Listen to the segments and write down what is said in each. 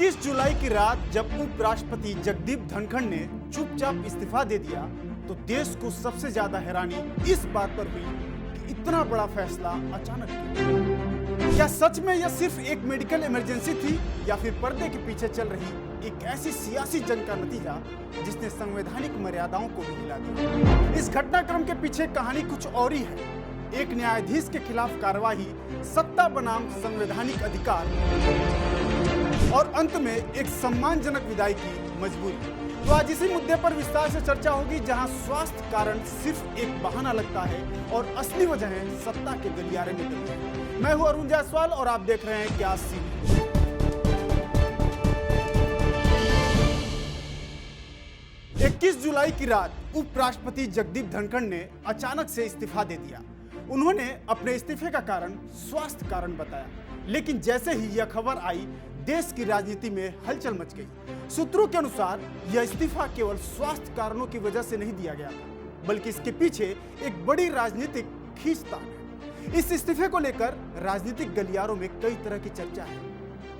21 जुलाई की रात जब उपराष्ट्रपति जगदीप धनखड़ ने चुपचाप इस्तीफा दे दिया तो देश को सबसे ज्यादा हैरानी इस बात पर हुई कि इतना बड़ा फैसला अचानक क्यों? क्या सच में यह सिर्फ एक मेडिकल इमरजेंसी थी या फिर पर्दे के पीछे चल रही एक ऐसी सियासी जंग का नतीजा जिसने संवैधानिक मर्यादाओं को भी हिला दिया? इस घटनाक्रम के पीछे कहानी कुछ और ही है। एक न्यायाधीश के खिलाफ कार्रवाई, सत्ता बनाम संवैधानिक अधिकार और अंत में एक सम्मानजनक विदाई की मजबूरी। तो आज इसी मुद्दे पर विस्तार से चर्चा होगी, जहां स्वास्थ्य कारण सिर्फ एक बहाना लगता है और असली वजह है सत्ता के गलियारे में डूबी है। मैं हूं अरुण जायसवाल और आप देख रहे हैं क्या सीन। 21 जुलाई की रात उपराष्ट्रपति जगदीप धनखड़ ने अचानक से इस्तीफा दे दिया। उन्होंने अपने इस्तीफे का कारण स्वास्थ्य कारण बताया, लेकिन जैसे ही यह खबर आई देश की राजनीति में हलचल मच गई। सूत्रों के अनुसार यह इस्तीफा केवल स्वास्थ्य कारणों की वजह से नहीं दिया गया था, बल्कि इसके पीछे एक बड़ी राजनीतिक खींचतान है। इस इस्तीफे को लेकर राजनीतिक गलियारों में कई तरह की चर्चा है।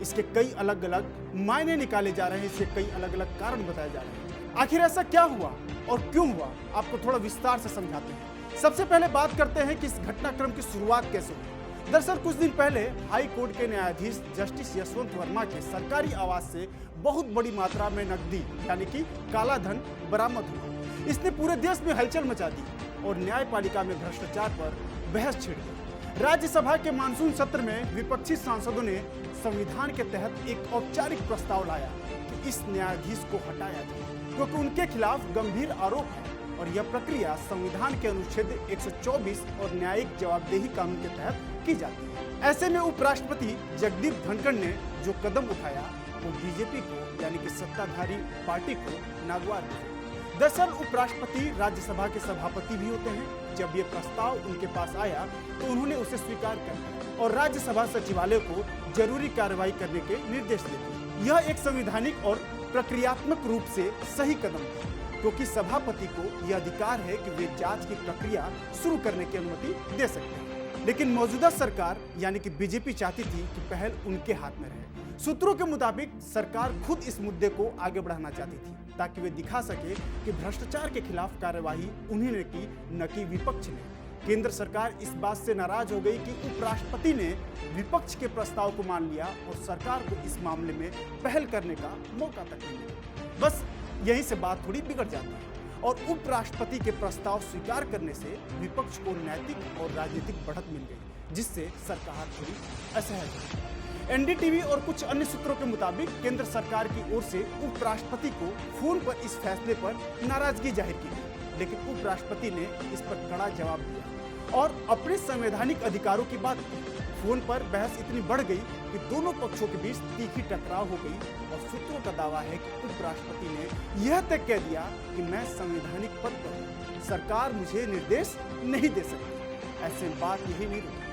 इसके कई अलग अलग मायने निकाले जा रहे हैं, इसके कई अलग अलग कारण बताए जा रहे हैं। आखिर ऐसा क्या हुआ और क्यों हुआ, आपको थोड़ा विस्तार से समझाते हैं। सबसे पहले बात करते हैं कि इस घटनाक्रम की शुरुआत कैसे हुई। दरअसल कुछ दिन पहले हाई कोर्ट के न्यायाधीश जस्टिस यशवंत वर्मा के सरकारी आवास से बहुत बड़ी मात्रा में नकदी यानी कि काला धन बरामद हुआ। इसने पूरे देश में हलचल मचा दी और न्यायपालिका में भ्रष्टाचार पर बहस छिड़ गई। राज्यसभा के मानसून सत्र में विपक्षी सांसदों ने संविधान के तहत एक औपचारिक प्रस्ताव लाया कि इस न्यायाधीश को हटाया जाए, क्योंकि उनके खिलाफ गंभीर आरोप है और यह प्रक्रिया संविधान के अनुच्छेद 124 और न्यायिक जवाबदेही कानून के तहत की जाती है। ऐसे में उपराष्ट्रपति जगदीप धनखड़ ने जो कदम उठाया वो बीजेपी को यानी कि सत्ताधारी पार्टी को नागवार किया। दरअसल उपराष्ट्रपति राज्यसभा के सभापति भी होते हैं। जब ये प्रस्ताव उनके पास आया तो उन्होंने उसे स्वीकार कर लिया और राज्यसभा सचिवालय को जरूरी कार्रवाई करने के निर्देश दे दिए। यह एक संवैधानिक और प्रक्रियात्मक रूप से सही कदम था, क्योंकि सभापति को यह अधिकार है कि वे जांच की प्रक्रिया शुरू करने की अनुमति दे सकते हैं। लेकिन मौजूदा सरकार यानी कि बीजेपी चाहती थी कि पहल उनके हाथ में रहे। सूत्रों के मुताबिक सरकार खुद इस मुद्दे को आगे बढ़ाना चाहती थी ताकि वे दिखा सके कि भ्रष्टाचार के खिलाफ कार्रवाई उन्हीं ने की, न कि विपक्ष ने। केंद्र सरकार इस बात से नाराज हो गई कि उपराष्ट्रपति ने विपक्ष के प्रस्ताव को मान लिया और सरकार को इस मामले में पहल करने का मौका तक नहीं मिला। बस यहीं से बात थोड़ी बिगड़ जाती है और उपराष्ट्रपति के प्रस्ताव स्वीकार करने से विपक्ष को नैतिक और राजनीतिक बढ़त मिल गई, जिससे सरकार थोड़ी असहज हुई। एनडीटीवी और कुछ अन्य सूत्रों के मुताबिक केंद्र सरकार की ओर से उपराष्ट्रपति को फोन पर इस फैसले पर नाराजगी जाहिर की गई, लेकिन उपराष्ट्रपति ने इस पर कड़ा जवाब दिया और अपने संवैधानिक अधिकारों की बात की। फोन पर बहस इतनी बढ़ गई कि दोनों पक्षों के बीच तीखी टकराव हो गई और सूत्रों का दावा है कि उपराष्ट्रपति ने यह तय कह दिया कि मैं संवैधानिक पद पर हूं, सरकार मुझे निर्देश नहीं दे सकती। ऐसे में बात यही नहीं रुकी।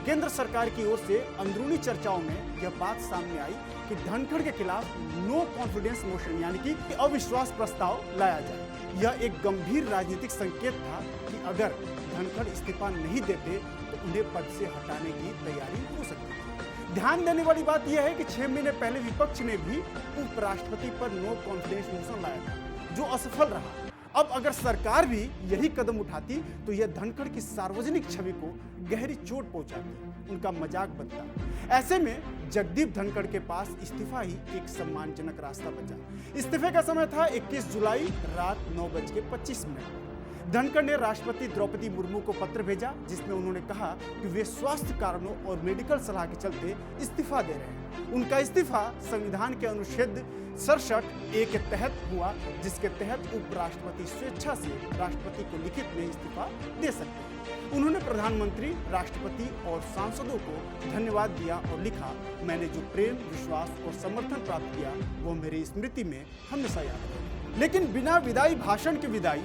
केंद्र सरकार की ओर से अंदरूनी चर्चाओं में यह बात सामने आई कि धनखड़ के खिलाफ नो कॉन्फिडेंस मोशन यानी कि अविश्वास प्रस्ताव लाया जाए। यह एक गंभीर राजनीतिक संकेत था कि अगर धनखड़ इस्तीफा नहीं देते तो उन्हें पद से हटाने की तैयारी हो सकती थी। ध्यान देने वाली बात यह है कि 6 महीने पहले विपक्ष ने भी उपराष्ट्रपति पर नो कॉन्फिडेंस मोशन लाया था, जो असफल रहा। अब अगर सरकार भी यही कदम उठाती तो यह धनखड़ की सार्वजनिक छवि को गहरी चोट पहुंचाती, उनका मजाक बनता। ऐसे में जगदीप धनखड़ के पास इस्तीफा ही एक सम्मानजनक रास्ता बचा। इस्तीफे का समय था 21 जुलाई रात 9:25। धनखड़ ने राष्ट्रपति द्रौपदी मुर्मू को पत्र भेजा, जिसमें उन्होंने कहा कि वे स्वास्थ्य कारणों और मेडिकल सलाह के चलते इस्तीफा दे रहे हैं। उनका इस्तीफा संविधान के अनुच्छेद 67A के तहत हुआ, जिसके तहत उपराष्ट्रपति स्वेच्छा से राष्ट्रपति को लिखित में इस्तीफा दे सकते हैं। उन्होंने प्रधानमंत्री, राष्ट्रपति और सांसदों को धन्यवाद दिया और लिखा, मैंने जो प्रेम, विश्वास और समर्थन प्राप्त किया वो मेरी स्मृति में हमेशा याद रहेगा। लेकिन बिना विदाई भाषण के विदाई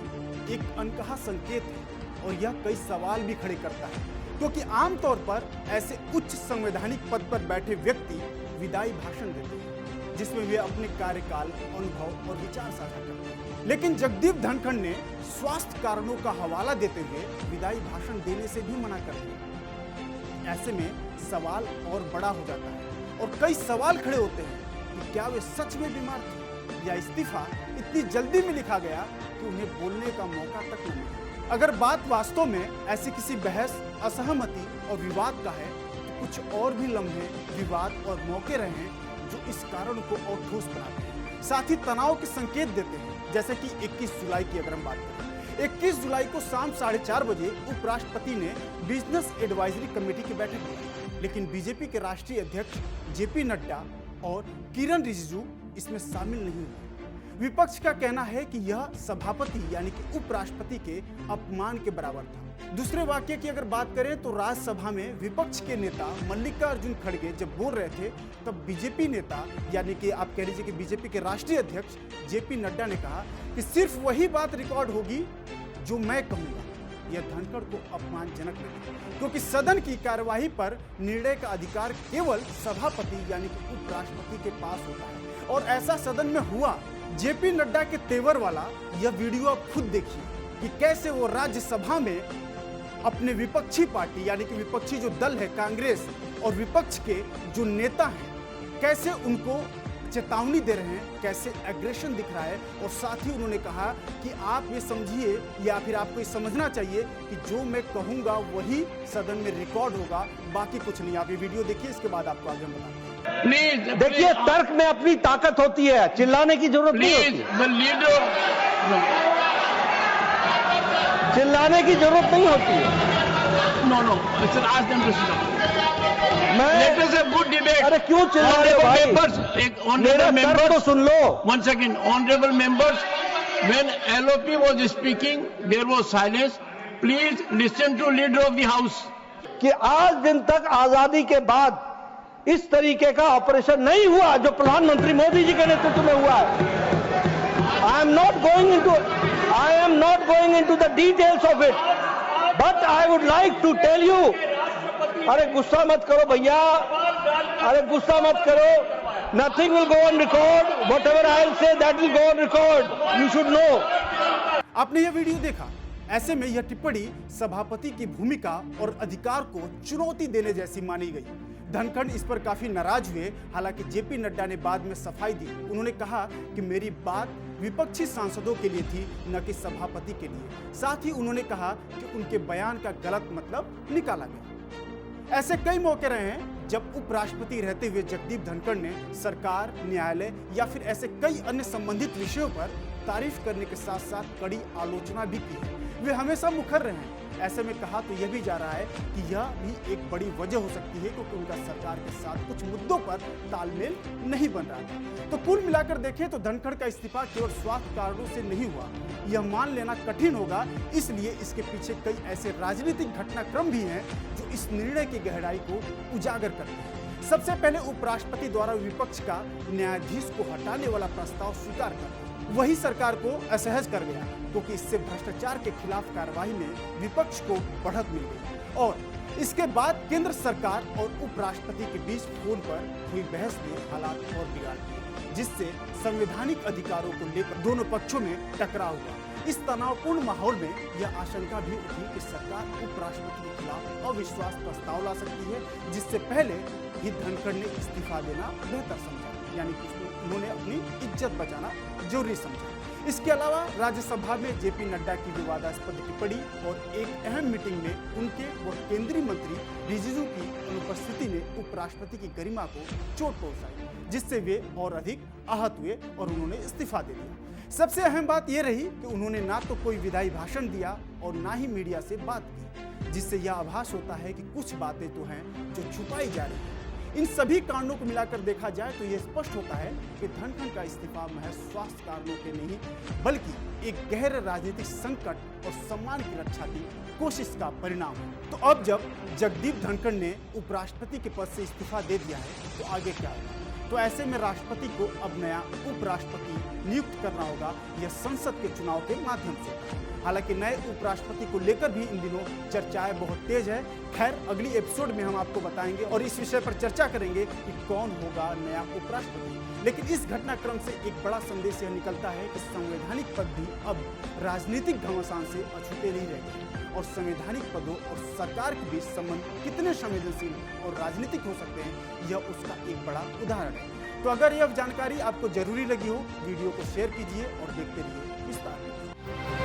एक अनकहा संकेत है और यह कई सवाल भी खड़े करता है, क्योंकि आमतौर पर ऐसे उच्च संवैधानिक पद पर बैठे व्यक्ति विदाई भाषण देते हैं जिसमें वे अपने कार्यकाल, अनुभव और विचार साझा करते हैं। लेकिन जगदीप धनखड़ ने स्वास्थ्य कारणों का हवाला देते हुए विदाई भाषण देने से भी मना कर दिया। ऐसे में सवाल और बड़ा हो जाता है और कई सवाल खड़े होते हैं कि क्या वे सच में बीमार थे या इस्तीफा इतनी जल्दी में लिखा गया कि उन्हें बोलने का मौका तक न मिला। अगर बात वास्तव में ऐसी किसी बहस, असहमति और विवाद का है तो कुछ और भी लम्हे, विवाद और मौके रहे हैं जो इस कारण को और ठोस बनाते हैं, साथ ही तनाव के संकेत देते हैं। जैसे कि 21 जुलाई की अगर हम बात करें, 21 जुलाई को शाम 4:30 बजे उपराष्ट्रपति ने बिजनेस एडवाइजरी कमेटी की बैठक ली, लेकिन बीजेपी के राष्ट्रीय अध्यक्ष जेपी नड्डा और किरण रिजिजू इसमें शामिल नहीं हुए। विपक्ष का कहना है कि यह सभापति यानी कि उपराष्ट्रपति के अपमान के बराबर था। दूसरे वाक्य की अगर बात करें तो राज्यसभा में विपक्ष के नेता मल्लिकार्जुन खड़गे जब बोल रहे थे तब बीजेपी नेता यानी कि आप कह लीजिए कि बीजेपी के राष्ट्रीय अध्यक्ष जेपी नड्डा ने कहा कि सिर्फ वही बात रिकॉर्ड होगी जो मैं कहूंगा। यह धनखड़ को अपमानजनक लगा क्योंकि सदन की कार्यवाही पर निर्णय का अधिकार केवल सभापति यानी कि उपराष्ट्रपति के पास होता है और ऐसा सदन में हुआ। जेपी नड्डा के तेवर वाला यह वीडियो आप खुद देखिए कि कैसे वो राज्यसभा में अपने विपक्षी पार्टी यानी कि विपक्षी जो दल है कांग्रेस और विपक्ष के जो नेता हैं कैसे उनको चेतावनी दे रहे हैं, कैसे एग्रेशन दिख रहा है। और साथ ही उन्होंने कहा कि आप ये समझिए या फिर आपको ये समझना चाहिए कि जो मैं कहूंगा वही सदन में रिकॉर्ड होगा, बाकी कुछ नहीं। आप ये वीडियो देखिए, इसके बाद आपको आगे हम बताएंगे। प्लीज देखिए, तर्क में अपनी ताकत होती है, चिल्लाने की जरूरत नहीं होती। चिल्लाने की जरूरत नहीं होती है। Good debate. अरे क्यों चिल्ला रहे हो भाई? मेरा तर्क तो सुन लो। One second, honorable members, when LOP was speaking, there was silence. Please listen to leader of the house. कि आज दिन तक आजादी के बाद इस तरीके का ऑपरेशन नहीं हुआ जो प्रधानमंत्री मोदी जी के नेतृत्व में हुआ है। I am not going into the details of it, but I would like to tell you. अरे गुस्सा मत करो भैया, अरे गुस्सा मत करो। Nothing will go on record. Whatever I'll say, that will go on record. You should know. आपने यह वीडियो देखा, ऐसे में यह टिप्पणी सभापति की भूमिका और अधिकार को चुनौती देने जैसी मानी गई। धनखड़ इस पर काफी नाराज हुए। हालांकि जेपी नड्डा ने बाद में सफाई दी। उन्होंने कहा कि मेरी बात विपक्षी सांसदों के लिए थी, न कि सभापति के लिए। साथ ही उन्होंने कहा कि उनके बयान का गलत मतलब निकाला गया। ऐसे कई मौके रहे हैं जब उपराष्ट्रपति रहते हुए जगदीप धनखड़ ने सरकार, न्यायालय या फिर ऐसे कई अन्य संबंधित विषयों पर तारीफ करने के साथ साथ कड़ी आलोचना भी की है। वे हमेशा मुखर रहे हैं। ऐसे में कहा तो यह भी जा रहा है कि यह भी एक बड़ी वजह हो सकती है क्योंकि उनका सरकार के साथ कुछ मुद्दों पर तालमेल नहीं बन रहा था। तो कुल मिलाकर देखें तो धनखड़ का इस्तीफा केवल स्वास्थ्य कारणों से नहीं हुआ, यह मान लेना कठिन होगा। इसलिए इसके पीछे कई ऐसे राजनीतिक घटनाक्रम भी हैं जो इस निर्णय की गहराई को उजागर करते हैं। सबसे पहले उपराष्ट्रपति द्वारा विपक्ष का न्यायाधीश को हटाने वाला प्रस्ताव स्वीकार कर वही सरकार को असहज कर गया क्योंकि इससे भ्रष्टाचार के खिलाफ कार्रवाई में विपक्ष को बढ़त मिल गई। और इसके बाद केंद्र सरकार और उपराष्ट्रपति के बीच फोन पर हुई बहस ने हालात और बिगाड़ दिए, जिससे संवैधानिक अधिकारों को लेकर दोनों पक्षों में टकराव हुआ। इस तनावपूर्ण माहौल में यह आशंका भी उठी कि सरकार उपराष्ट्रपति के खिलाफ अविश्वास प्रस्ताव ला सकती है, जिससे पहले ही धनखड़ ने इस्तीफा देना बेहतर समझा, यानी कि उन्होंने अपनी इज्जत बचाना जरूरी समझा। इसके अलावा राज्यसभा में जेपी नड्डा की विवादास्पद टिप्पणी और एक अहम मीटिंग में उनके व केंद्रीय मंत्री रिजिजू की अनुपस्थिति ने उपराष्ट्रपति की गरिमा को चोट पहुंचाई, जिससे वे और अधिक आहत हुए और उन्होंने इस्तीफा दे दिया। सबसे अहम बात यह रही कि उन्होंने ना तो कोई विधायी भाषण दिया और ना ही मीडिया से बात की, जिससे यह आभास होता है कि कुछ बातें तो हैं जो छुपाई जा रही हैं। इन सभी कारणों को मिलाकर देखा जाए तो यह स्पष्ट होता है कि धनखड़ का इस्तीफा महज स्वास्थ्य कारणों के नहीं बल्कि एक गहरे राजनीतिक संकट और सम्मान की रक्षा की कोशिश का परिणाम है। तो अब जब जगदीप धनखड़ ने उपराष्ट्रपति के पद से इस्तीफा दे दिया है तो आगे क्या होगा? तो ऐसे में राष्ट्रपति को अब नया उपराष्ट्रपति नियुक्त करना होगा, यह संसद के चुनाव के माध्यम से। हालांकि नए उपराष्ट्रपति को लेकर भी इन दिनों चर्चाएं बहुत तेज है। खैर, अगली एपिसोड में हम आपको बताएंगे और इस विषय पर चर्चा करेंगे कि कौन होगा नया उपराष्ट्रपति। लेकिन इस घटनाक्रम से एक बड़ा संदेश यह निकलता है कि संवैधानिक पद भी अब राजनीतिक घमासान से अछूते नहीं रह गए और संवैधानिक पदों और सरकार के बीच संबंध कितने संवेदनशील और राजनीतिक हो सकते हैं, यह उसका एक बड़ा उदाहरण है। तो अगर यह जानकारी आपको जरूरी लगी हो, वीडियो को शेयर कीजिए और देखते रहिए विस्तार।